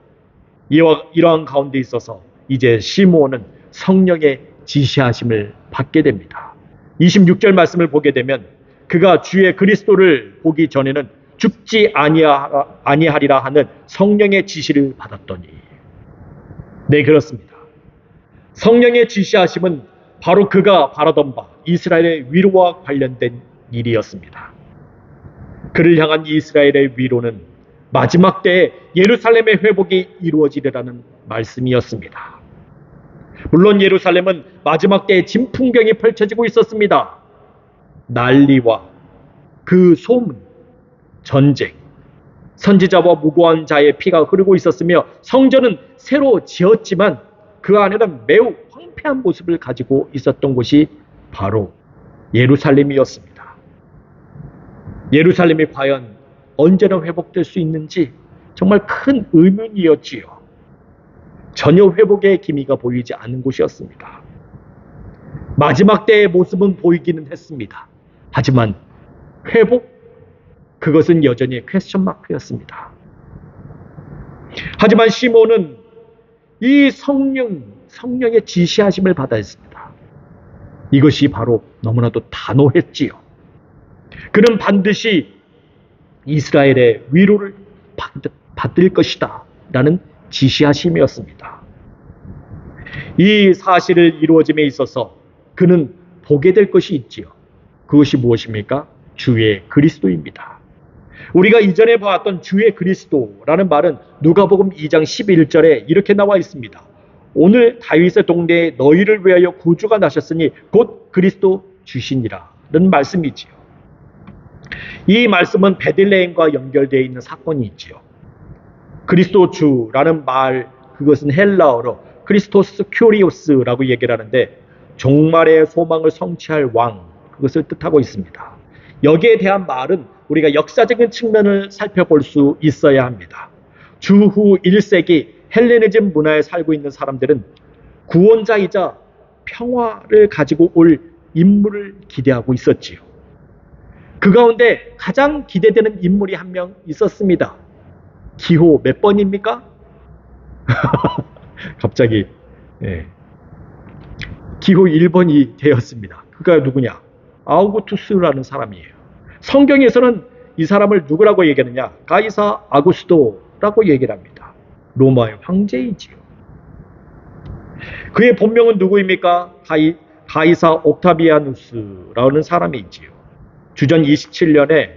이러한 가운데 있어서 이제 시몬은 성령의 지시하심을 받게 됩니다. 26절 말씀을 보게 되면 그가 주의 그리스도를 보기 전에는 죽지 아니하리라 하는 성령의 지시를 받았더니. 네, 그렇습니다. 성령의 지시하심은 바로 그가 바라던 바 이스라엘의 위로와 관련된 일이었습니다. 그를 향한 이스라엘의 위로는 마지막 때에 예루살렘의 회복이 이루어지리라는 말씀이었습니다. 물론 예루살렘은 마지막 때에 진풍경이 펼쳐지고 있었습니다. 난리와 그 소문, 전쟁, 선지자와 무고한 자의 피가 흐르고 있었으며 성전은 새로 지었지만 그 안에는 매우 황폐한 모습을 가지고 있었던 곳이 바로 예루살렘이었습니다. 예루살렘이 과연 언제나 회복될 수 있는지 정말 큰 의문이었지요. 전혀 회복의 기미가 보이지 않는 곳이었습니다. 마지막 때의 모습은 보이기는 했습니다. 하지만 회복? 그것은 여전히 퀘스천 마크였습니다. 하지만 시몬은 이 성령의 지시하심을 받아야 했습니다. 이것이 바로 너무나도 단호했지요. 그는 반드시 이스라엘의 위로를 받을 것이다 라는 지시하심이었습니다. 이 사실을 이루어짐에 있어서 그는 보게 될 것이 있지요. 그것이 무엇입니까? 주의 그리스도입니다. 우리가 이전에 보았던 주의 그리스도라는 말은 누가복음 2장 11절에 이렇게 나와 있습니다. 오늘 다윗의 동네에 너희를 위하여 구주가 나셨으니 곧 그리스도 주시니라 라는 말씀이지요. 이 말씀은 베들레헴과 연결되어 있는 사건이 있지요. 그리스도 주라는 말, 그것은 헬라어로 크리스토스 큐리오스라고 얘기를 하는데 종말의 소망을 성취할 왕, 그것을 뜻하고 있습니다. 여기에 대한 말은 우리가 역사적인 측면을 살펴볼 수 있어야 합니다. 주후 1세기 헬레니즘 문화에 살고 있는 사람들은 구원자이자 평화를 가지고 올 인물을 기대하고 있었지요. 그 가운데 가장 기대되는 인물이 한 명 있었습니다. 기호 몇 번입니까? 갑자기 기호 1번이 되었습니다. 그가 누구냐? 아우구투스라는 사람이에요. 성경에서는 이 사람을 누구라고 얘기하느냐? 가이사 아구스토라고 얘기를 합니다. 로마의 황제이지요. 그의 본명은 누구입니까? 가이사 옥타비아누스라는 사람이지요. 주전 27년에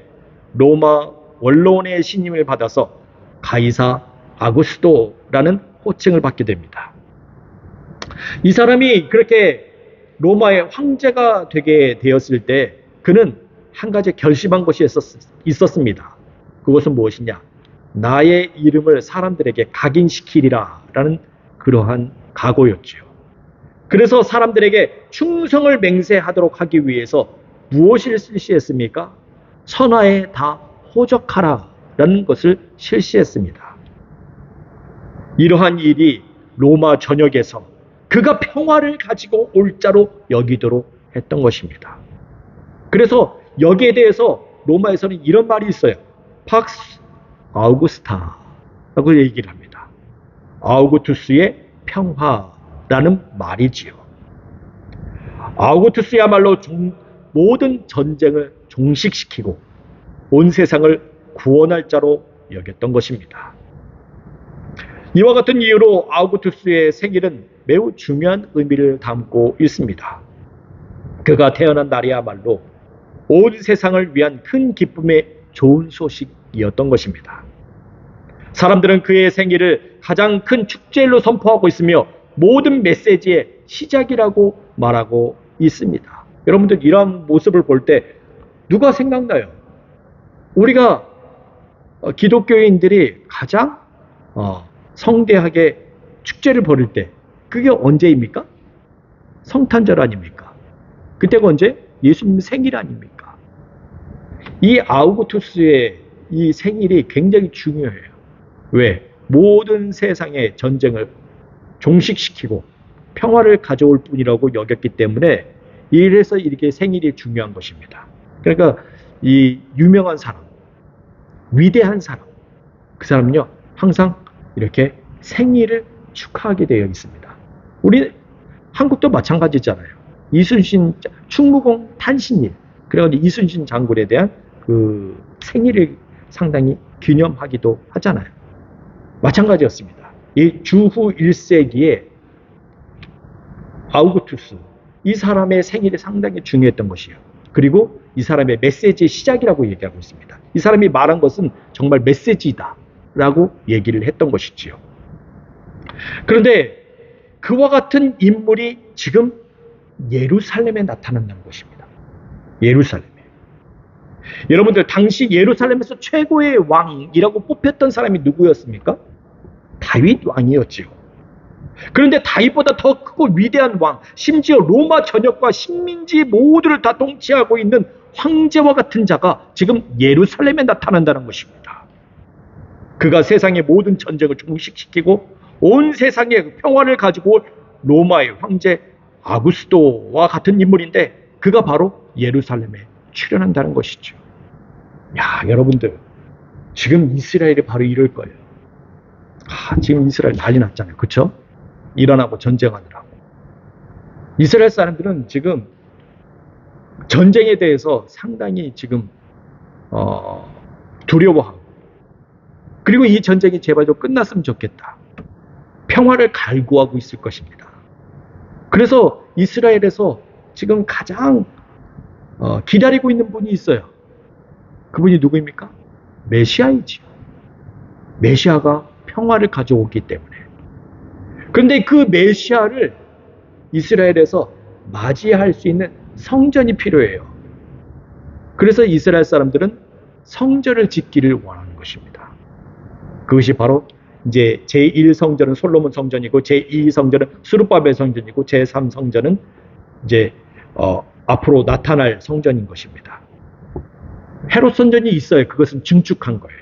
로마 원로원의 신임을 받아서 가이사 아구스토라는 호칭을 받게 됩니다. 이 사람이 그렇게 로마의 황제가 되게 되었을 때 그는 한 가지 결심한 것이 있었습니다. 그것은 무엇이냐? 나의 이름을 사람들에게 각인시키리라 라는 그러한 각오였지요. 그래서 사람들에게 충성을 맹세하도록 하기 위해서 무엇을 실시했습니까? 천하에 다 호적하라 라는 것을 실시했습니다. 이러한 일이 로마 전역에서 그가 평화를 가지고 올 자로 여기도록 했던 것입니다. 그래서 여기에 대해서 로마에서는 이런 말이 있어요. 팍스 아우구스타라고 얘기를 합니다. 아우구투스의 평화라는 말이지요. 아우구투스야말로 모든 전쟁을 종식시키고 온 세상을 구원할 자로 여겼던 것입니다. 이와 같은 이유로 아우구투스의 생일은 매우 중요한 의미를 담고 있습니다. 그가 태어난 날이야말로 온 세상을 위한 큰 기쁨의 좋은 소식이었던 것입니다. 사람들은 그의 생일을 가장 큰 축제일로 선포하고 있으며 모든 메시지의 시작이라고 말하고 있습니다. 여러분들 이런 모습을 볼 때 누가 생각나요? 우리가 기독교인들이 가장 성대하게 축제를 벌일 때 그게 언제입니까? 성탄절 아닙니까? 그때가 언제? 예수님 생일 아닙니까? 이 아우구투스의 이 생일이 굉장히 중요해요. 왜? 모든 세상의 전쟁을 종식시키고 평화를 가져올 뿐이라고 여겼기 때문에 이래서 이렇게 생일이 중요한 것입니다. 그러니까 이 유명한 사람, 위대한 사람, 그 사람은요 항상 이렇게 생일을 축하하게 되어 있습니다. 우리 한국도 마찬가지잖아요. 이순신 충무공 탄신일, 그래가지고 이순신 장군에 대한 그 상당히 기념하기도 하잖아요. 마찬가지였습니다. 이 주후 1세기에 아우구투스, 이 사람의 생일이 상당히 중요했던 것이에요. 그리고 이 사람의 메시지의 시작이라고 얘기하고 있습니다. 이 사람이 말한 것은 정말 메시지다 라고 얘기를 했던 것이지요. 그런데 그와 같은 인물이 지금 예루살렘에 나타난다는 것입니다. 예루살렘에. 여러분들, 당시 예루살렘에서 최고의 왕이라고 뽑혔던 사람이 누구였습니까? 다윗 왕이었지요. 그런데 다윗보다 더 크고 위대한 왕, 심지어 로마 전역과 식민지 모두를 다 통치하고 있는 황제와 같은 자가 지금 예루살렘에 나타난다는 것입니다. 그가 세상의 모든 전쟁을 종식시키고 온 세상의 평화를 가지고 올 로마의 황제 아구스토와 같은 인물인데, 그가 바로 예루살렘에 출현한다는 것이죠. 야, 여러분들, 지금 이스라엘이 바로 이럴 거예요. 지금 이스라엘 난리 났잖아요. 그렇죠? 이란하고 전쟁하느라고. 이스라엘 사람들은 지금 전쟁에 대해서 상당히 지금 두려워하고, 그리고 이 전쟁이 제발 좀 끝났으면 좋겠다. 평화를 갈구하고 있을 것입니다. 그래서 이스라엘에서 지금 가장 기다리고 있는 분이 있어요. 그분이 누구입니까? 메시아이지요. 메시아가 평화를 가져오기 때문에. 그런데 그 메시아를 이스라엘에서 맞이할 수 있는 성전이 필요해요. 그래서 이스라엘 사람들은 성전을 짓기를 원하는 것입니다. 그것이 바로 이제 제1성전은 솔로몬 성전이고, 제2성전은 스룹바벨 성전이고, 제3성전은 이제 앞으로 나타날 성전인 것입니다. 헤롯 성전이 있어요. 그것은 증축한 거예요.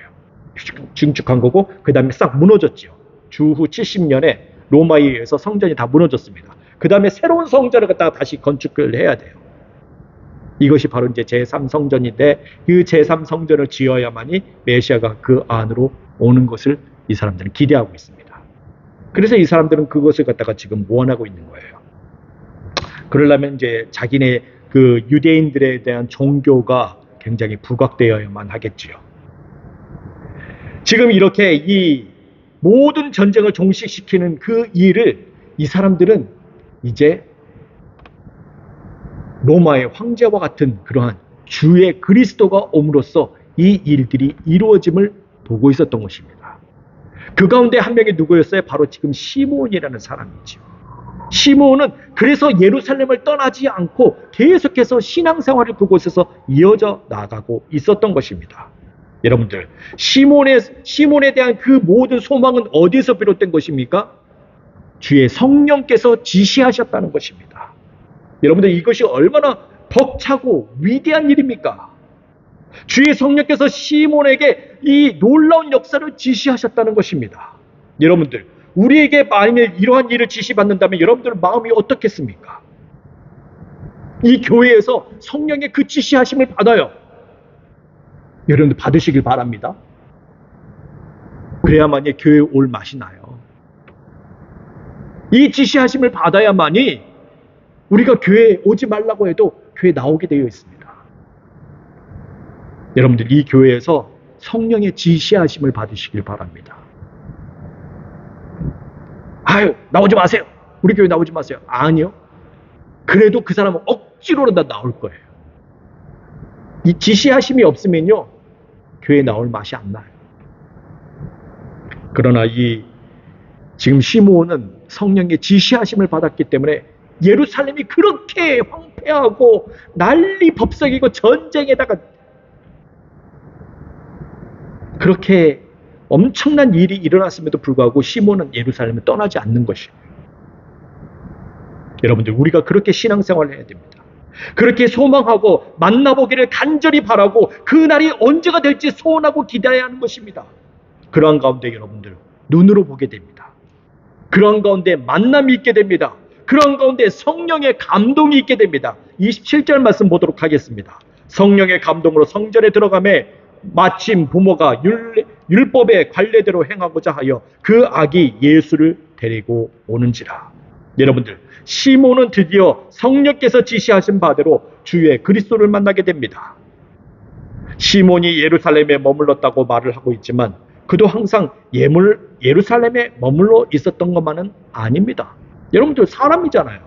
증축한 거고, 그 다음에 싹 무너졌죠. 주후 70년에 로마에 의해서 성전이 다 무너졌습니다. 그 다음에 새로운 성전을 갖다가 다시 건축을 해야 돼요. 이것이 바로 이제 제3성전인데, 그 제3성전을 지어야만이 메시아가 그 안으로 오는 것을 이 사람들은 기대하고 있습니다. 그래서 이 사람들은 그것을 갖다가 지금 모원하고 있는 거예요. 그러려면 이제 자기네 그 유대인들에 대한 종교가 굉장히 부각되어야만 하겠지요. 지금 이렇게 이 모든 전쟁을 종식시키는 그 일을 이 사람들은 이제 로마의 황제와 같은 그러한 주의 그리스도가 옴으로써 이 일들이 이루어짐을 보고 있었던 것입니다. 그 가운데 한 명이 누구였어요? 바로 지금 시므온이라는 사람이죠. 시므온은 그래서 예루살렘을 떠나지 않고 계속해서 신앙생활을 그곳에서 이어져 나가고 있었던 것입니다. 여러분들, 시몬에 대한 그 모든 소망은 어디서 비롯된 것입니까? 주의 성령께서 지시하셨다는 것입니다. 여러분들, 이것이 얼마나 벅차고 위대한 일입니까? 주의 성령께서 시몬에게 이 놀라운 역사를 지시하셨다는 것입니다. 여러분들, 우리에게 만일 이러한 일을 지시받는다면 여러분들 마음이 어떻겠습니까? 이 교회에서 성령의 그 지시하심을 받아요. 여러분들 받으시길 바랍니다. 그래야만이 교회에 올 맛이 나요. 이 지시하심을 받아야만이 우리가 교회에 오지 말라고 해도 교회에 나오게 되어 있습니다. 여러분들, 이 교회에서 성령의 지시하심을 받으시길 바랍니다. 아유, 나오지 마세요. 우리 교회 나오지 마세요. 아니요. 그래도 그 사람은 억지로라도 나올 거예요. 이 지시하심이 없으면요, 교회에 나올 맛이 안 나요. 그러나 지금 시므온은 성령의 지시하심을 받았기 때문에 예루살렘이 그렇게 황폐하고 난리 법석이고 전쟁에다가 그렇게 엄청난 일이 일어났음에도 불구하고 시몬은 예루살렘을 떠나지 않는 것이에요. 여러분들, 우리가 그렇게 신앙생활을 해야 됩니다. 그렇게 소망하고 만나보기를 간절히 바라고 그 날이 언제가 될지 소원하고 기다려야 하는 것입니다. 그러한 가운데 여러분들 눈으로 보게 됩니다. 그러한 가운데 만남이 있게 됩니다. 그러한 가운데 성령의 감동이 있게 됩니다. 27절 말씀 보도록 하겠습니다. 성령의 감동으로 성전에 들어가매 마침 부모가 율법의 관례대로 행하고자 하여 그 아기 예수를 데리고 오는지라. 여러분들, 시몬은 드디어 성령께서 지시하신 바대로 주의 그리스도를 만나게 됩니다. 시몬이 예루살렘에 머물렀다고 말을 하고 있지만 그도 항상 예루살렘에 머물러 있었던 것만은 아닙니다. 여러분들 사람이잖아요.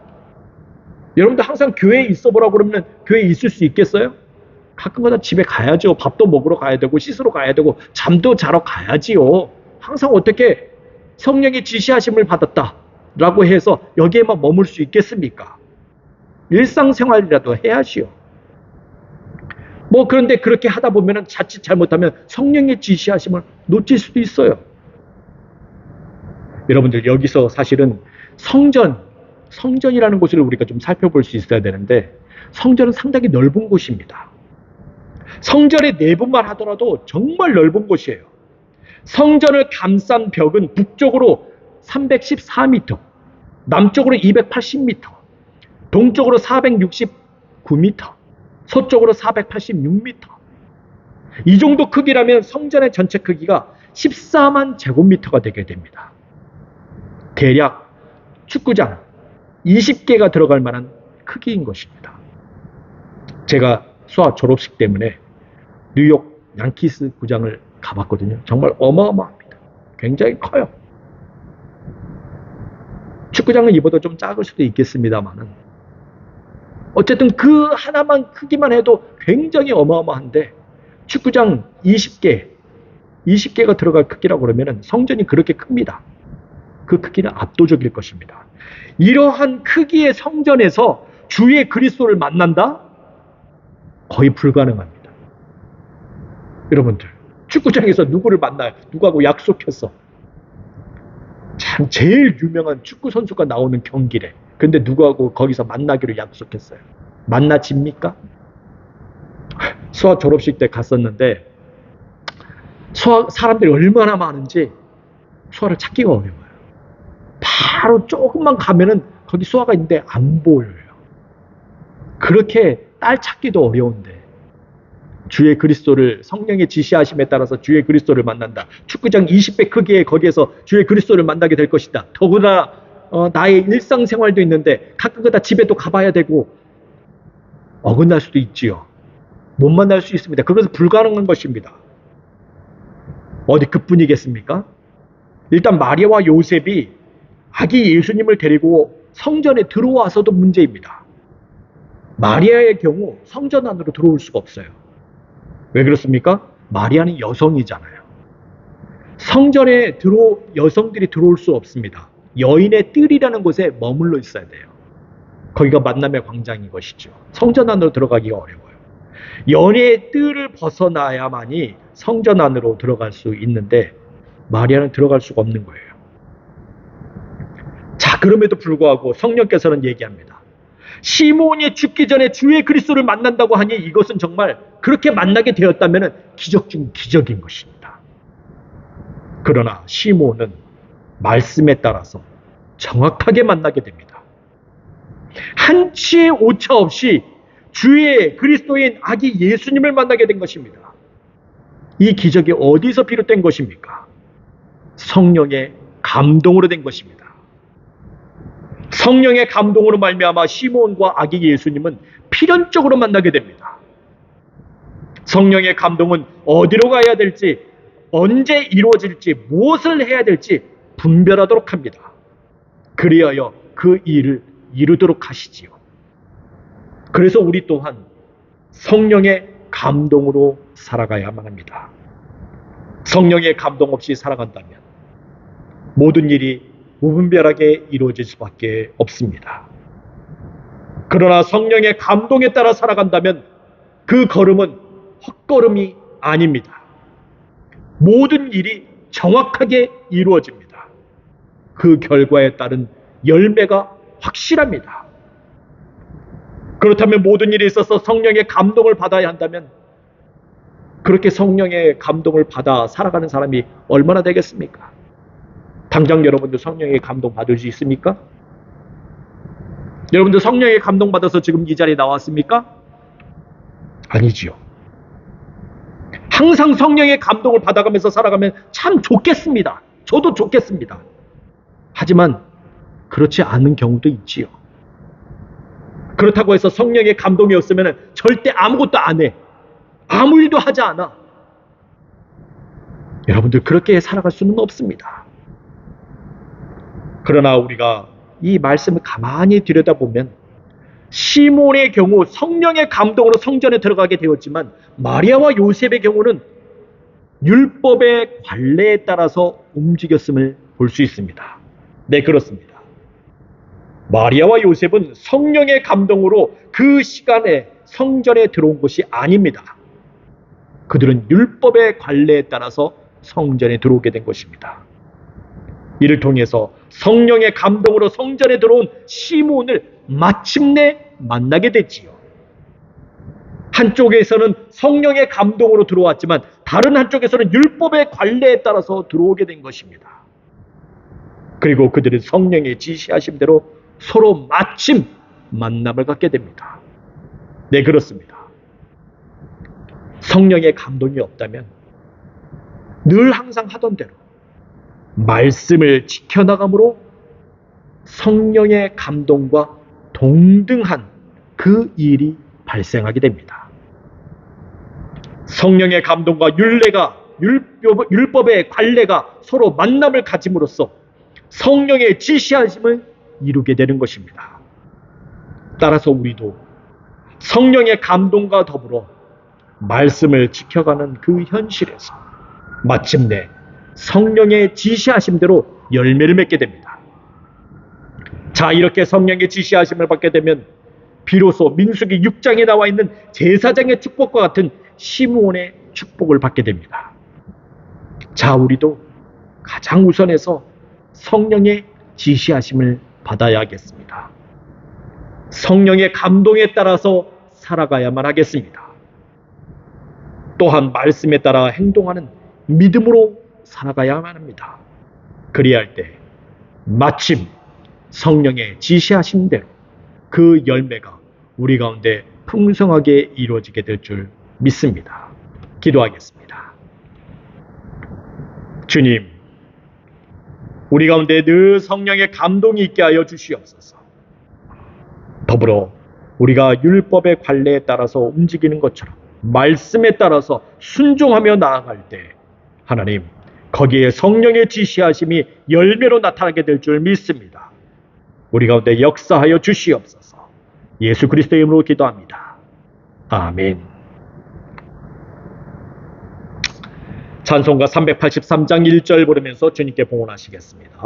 여러분들 항상 교회에 있어보라고 그러면 교회에 있을 수 있겠어요? 가끔가다 집에 가야죠. 밥도 먹으러 가야 되고 씻으러 가야 되고 잠도 자러 가야지요. 항상 어떻게 성령의 지시하심을 받았다라고 해서 여기에만 머물 수 있겠습니까? 일상생활이라도 해야지요. 그런데 그렇게 하다 보면 자칫 잘못하면 성령의 지시하심을 놓칠 수도 있어요. 여러분들 여기서 사실은 성전이라는 곳을 우리가 좀 살펴볼 수 있어야 되는데 성전은 상당히 넓은 곳입니다. 성전의 내부만 하더라도 정말 넓은 곳이에요. 성전을 감싼 벽은 북쪽으로 314m, 남쪽으로 280m, 동쪽으로 469m, 서쪽으로 486m. 이 정도 크기라면 성전의 전체 크기가 14만 제곱미터가 되게 됩니다. 대략 축구장 20개가 들어갈 만한 크기인 것입니다. 제가 수아 졸업식 때문에 뉴욕 양키스 구장을 가봤거든요. 정말 어마어마합니다. 굉장히 커요. 축구장은 이보다 좀 작을 수도 있겠습니다만은 어쨌든 그 하나만 크기만 해도 굉장히 어마어마한데 축구장 20개가 들어갈 크기라고 그러면 성전이 그렇게 큽니다. 그 크기는 압도적일 것입니다. 이러한 크기의 성전에서 주의 그리스도를 만난다? 거의 불가능합니다. 여러분들 축구장에서 누구를 만나요? 누구하고 약속했어? 참 제일 유명한 축구 선수가 나오는 경기래. 근데 누구하고 거기서 만나기로 약속했어요. 만나집니까? 수학 졸업식 때 갔었는데 수학 사람들이 얼마나 많은지 수아를 찾기가 어려워요. 바로 조금만 가면은 거기 수아가 있는데 안 보여요. 그렇게 딸 찾기도 어려운데 주의 그리스도를 성령의 지시하심에 따라서 주의 그리스도를 만난다. 축구장 20배 크기에 거기에서 주의 그리스도를 만나게 될 것이다. 더구나 나의 일상생활도 있는데 가끔가다 집에도 가봐야 되고 어긋날 수도 있지요. 못 만날 수 있습니다. 그것은 불가능한 것입니다. 어디 그뿐이겠습니까? 일단 마리아와 요셉이 아기 예수님을 데리고 성전에 들어와서도 문제입니다. 마리아의 경우 성전 안으로 들어올 수가 없어요. 왜 그렇습니까? 마리아는 여성이잖아요. 성전에 여성들이 들어올 수 없습니다. 여인의 뜰이라는 곳에 머물러 있어야 돼요. 거기가 만남의 광장인 것이죠. 성전 안으로 들어가기가 어려워요. 연애의 뜰을 벗어나야만이 성전 안으로 들어갈 수 있는데 마리아는 들어갈 수가 없는 거예요. 자, 그럼에도 불구하고 성령께서는 얘기합니다. 시몬이 죽기 전에 주의 그리스도를 만난다고 하니 이것은 정말 그렇게 만나게 되었다면 기적 중 기적인 것입니다. 그러나 시몬은 말씀에 따라서 정확하게 만나게 됩니다. 한치의 오차 없이 주의 그리스도인 아기 예수님을 만나게 된 것입니다. 이 기적이 어디서 비롯된 것입니까? 성령의 감동으로 된 것입니다. 성령의 감동으로 말미암아 시몬과 아기 예수님은 필연적으로 만나게 됩니다. 성령의 감동은 어디로 가야 될지, 언제 이루어질지, 무엇을 해야 될지 분별하도록 합니다. 그리하여 그 일을 이루도록 하시지요. 그래서 우리 또한 성령의 감동으로 살아가야만 합니다. 성령의 감동 없이 살아간다면 모든 일이 무분별하게 이루어질 수밖에 없습니다. 그러나 성령의 감동에 따라 살아간다면 그 걸음은 헛걸음이 아닙니다. 모든 일이 정확하게 이루어집니다. 그 결과에 따른 열매가 확실합니다. 그렇다면 모든 일에 있어서 성령의 감동을 받아야 한다면 그렇게 성령의 감동을 받아 살아가는 사람이 얼마나 되겠습니까? 당장 여러분들 성령의 감동 받을 수 있습니까? 여러분들 성령의 감동 받아서 지금 이 자리에 나왔습니까? 아니지요. 항상 성령의 감동을 받아가면서 살아가면 참 좋겠습니다. 저도 좋겠습니다. 하지만 그렇지 않은 경우도 있지요. 그렇다고 해서 성령의 감동이 없으면 절대 아무것도 안 해. 아무 일도 하지 않아. 여러분들 그렇게 살아갈 수는 없습니다. 그러나 우리가 이 말씀을 가만히 들여다보면 시몬의 경우 성령의 감동으로 성전에 들어가게 되었지만 마리아와 요셉의 경우는 율법의 관례에 따라서 움직였음을 볼 수 있습니다. 네, 그렇습니다. 마리아와 요셉은 성령의 감동으로 그 시간에 성전에 들어온 것이 아닙니다. 그들은 율법의 관례에 따라서 성전에 들어오게 된 것입니다. 이를 통해서 성령의 감동으로 성전에 들어온 시몬을 마침내 만나게 됐지요. 한쪽에서는 성령의 감동으로 들어왔지만 다른 한쪽에서는 율법의 관례에 따라서 들어오게 된 것입니다. 그리고 그들은 성령의 지시하심대로 서로 마침 만남을 갖게 됩니다. 네, 그렇습니다. 성령의 감동이 없다면 늘 항상 하던 대로 말씀을 지켜나감으로 성령의 감동과 동등한 그 일이 발생하게 됩니다. 성령의 감동과 율법의 관례가 서로 만남을 가짐으로써 성령의 지시하심을 이루게 되는 것입니다. 따라서 우리도 성령의 감동과 더불어 말씀을 지켜가는 그 현실에서 마침내 성령의 지시하심대로 열매를 맺게 됩니다. 자, 이렇게 성령의 지시하심을 받게 되면 비로소 민수기 6장에 나와 있는 제사장의 축복과 같은 시므온의 축복을 받게 됩니다. 자, 우리도 가장 우선해서 성령의 지시하심을 받아야겠습니다. 성령의 감동에 따라서 살아가야만 하겠습니다. 또한 말씀에 따라 행동하는 믿음으로 살아가야만 합니다. 그리할 때 마침 성령의 지시하신 대로 그 열매가 우리 가운데 풍성하게 이루어지게 될 줄 믿습니다. 기도하겠습니다. 주님, 우리 가운데 늘 성령의 감동이 있게 하여 주시옵소서. 더불어 우리가 율법의 관례에 따라서 움직이는 것처럼 말씀에 따라서 순종하며 나아갈 때 하나님, 거기에 성령의 지시하심이 열매로 나타나게 될 줄 믿습니다. 우리 가운데 역사하여 주시옵소서. 예수 그리스도의 이름으로 기도합니다. 아멘. 찬송가 383장 1절 부르면서 주님께 봉헌하시겠습니다.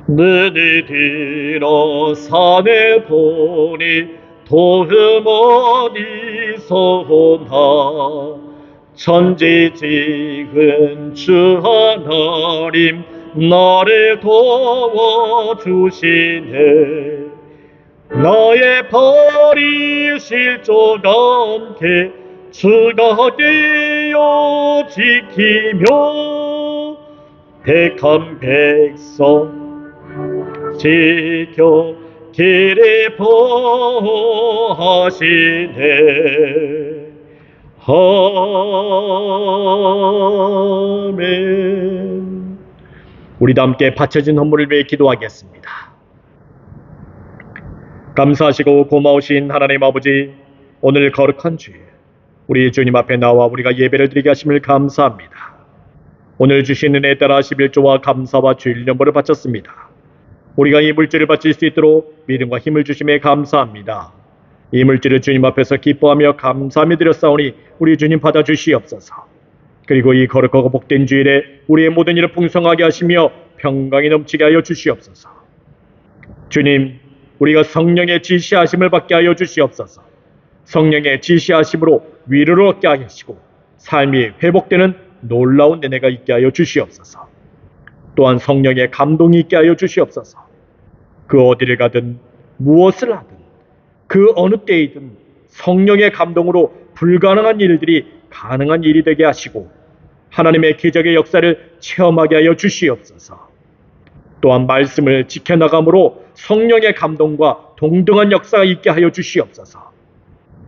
눈이 들어 산에 보니 도움 어디서 오나 천지지은 주 하나님 나를 도와주시네. 나의 버리실 적 않게 주가 되어 지키며 택한 백성 지켜 길에 보하시네. 아멘. 우리도 함께 바쳐진 헌물을 위해 기도하겠습니다. 감사하시고 고마우신 하나님 아버지, 오늘 거룩한 주에 우리 주님 앞에 나와 우리가 예배를 드리게 하심을 감사합니다. 오늘 주신 은혜에 따라 11조와 감사와 주일 연보를 바쳤습니다. 우리가 이 물질을 바칠 수 있도록 믿음과 힘을 주심에 감사합니다. 이 물질을 주님 앞에서 기뻐하며 감사하며 드렸사오니 우리 주님 받아주시옵소서. 그리고 이 거룩하고 복된 주일에 우리의 모든 일을 풍성하게 하시며 평강이 넘치게 하여 주시옵소서. 주님, 우리가 성령의 지시하심을 받게 하여 주시옵소서. 성령의 지시하심으로 위로를 얻게 하시고 삶이 회복되는 놀라운 은혜가 있게 하여 주시옵소서. 또한 성령의 감동이 있게 하여 주시옵소서. 그 어디를 가든 무엇을 하든 그 어느 때이든 성령의 감동으로 불가능한 일들이 가능한 일이 되게 하시고 하나님의 기적의 역사를 체험하게 하여 주시옵소서. 또한 말씀을 지켜나감으로 성령의 감동과 동등한 역사가 있게 하여 주시옵소서.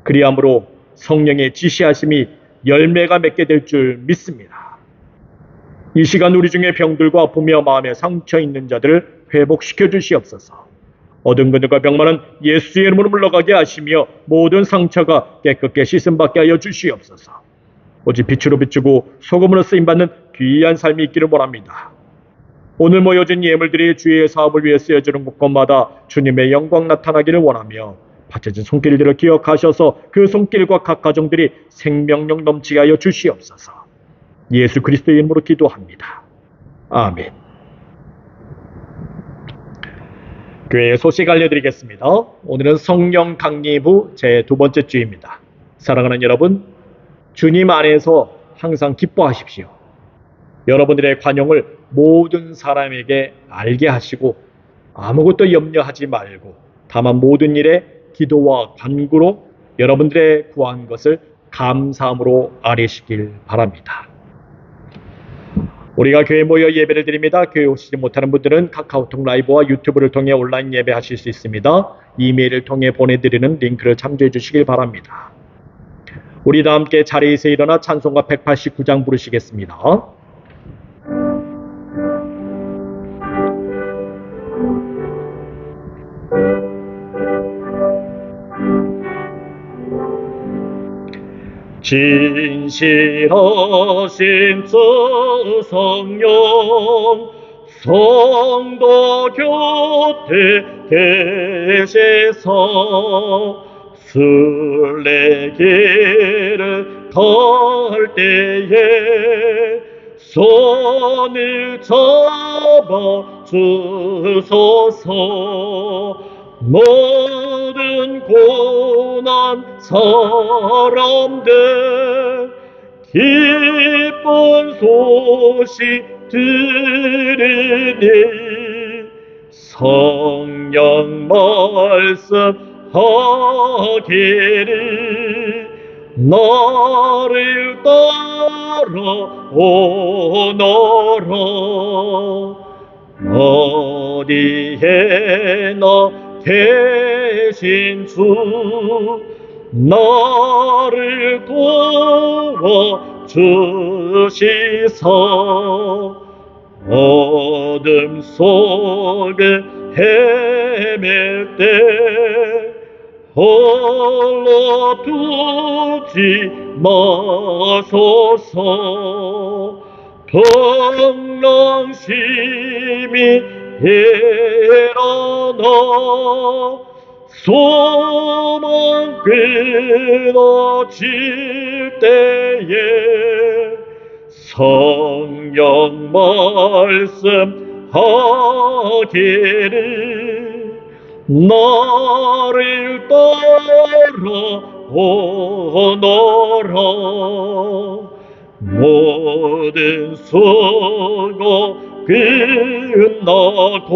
그리함으로 성령의 지시하심이 열매가 맺게 될 줄 믿습니다. 이 시간 우리 중에 병들고 아프며 마음에 상처 있는 자들을 회복시켜 주시옵소서. 얻은 근육과 병만은 예수의 이름으로 물러가게 하시며 모든 상처가 깨끗게 씻음받게 하여 주시옵소서. 오직 빛으로 비추고 소금으로 쓰임받는 귀한 삶이 있기를 원합니다. 오늘 모여진 예물들이 주의 사업을 위해 쓰여지는 곳곳마다 주님의 영광 나타나기를 원하며 바쳐진 손길들을 기억하셔서 그 손길과 각 가정들이 생명력 넘치게 하여 주시옵소서. 예수 그리스도의 이름으로 기도합니다. 아멘. 교회 소식 알려드리겠습니다. 오늘은 성령 강림 후 제 두 번째 주입니다. 사랑하는 여러분, 주님 안에서 항상 기뻐하십시오. 여러분들의 관용을 모든 사람에게 알게 하시고 아무것도 염려하지 말고 다만 모든 일에 기도와 간구로 여러분들의 구한 것을 감사함으로 아뢰시길 바랍니다. 우리가 교회에 모여 예배를 드립니다. 교회 오시지 못하는 분들은 카카오톡 라이브와 유튜브를 통해 온라인 예배하실 수 있습니다. 이메일을 통해 보내드리는 링크를 참조해 주시길 바랍니다. 우리 다 함께 자리에서 일어나 찬송가 189장 부르시겠습니다. 진실하신 주 성령 성도 곁에 계셔서 순례길을 갈 때에 손을 잡아 주소서. 모든 고난 사람들 기쁜 소식 들으니 성령 말씀하기를 나를 따라오너라. 어디에나 계신 주 나를 도와주시사 어둠 속에 헤맬 때 홀로 두지 마소서. 평강심이 일어나 소망 끊어질 때에 성령 말씀하기를 나를 따라오너라. 모든 수고 끝나고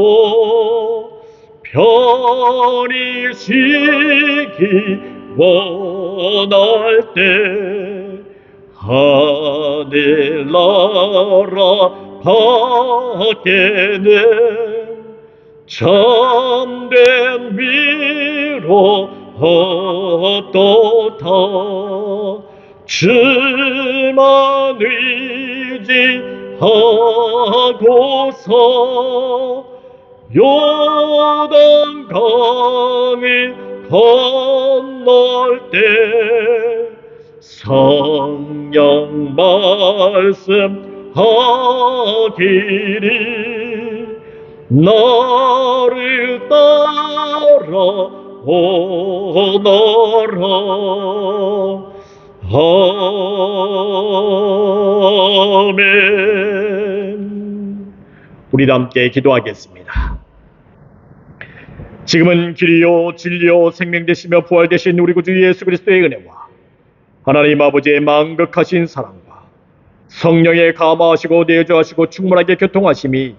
편히 쉬기 원할 때 하늘나라 밖에는 참된 위로 얻도다. 주만 의지하고서 요단 강을 건널 때 성령 말씀하기를 나를 따라오너라. 아멘. 우리 함께 기도하겠습니다. 지금은 길이요 진리요 생명 되시며 부활 되신 우리 구주 예수 그리스도의 은혜와 하나님 아버지의 망극하신 사랑과 성령의 감화하시고 내주하시고 충만하게 교통하심이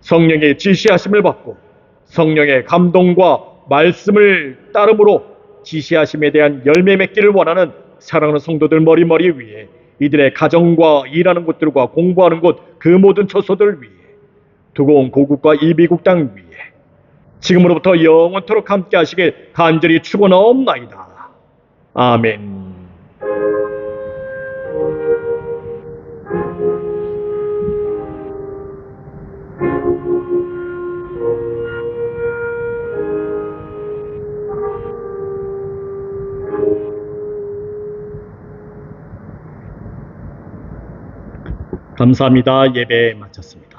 성령의 지시하심을 받고 성령의 감동과 말씀을 따름으로 지시하심에 대한 열매 맺기를 원하는 사랑하는 성도들 머리머리 위에 이들의 가정과 일하는 곳들과 공부하는 곳 그 모든 처소들 위에 두고온 고국과 이비국 땅 위에 지금으로부터 영원토록 함께 하시길 간절히 축원하옵나이다. 아멘. 감사합니다. 예배 마쳤습니다.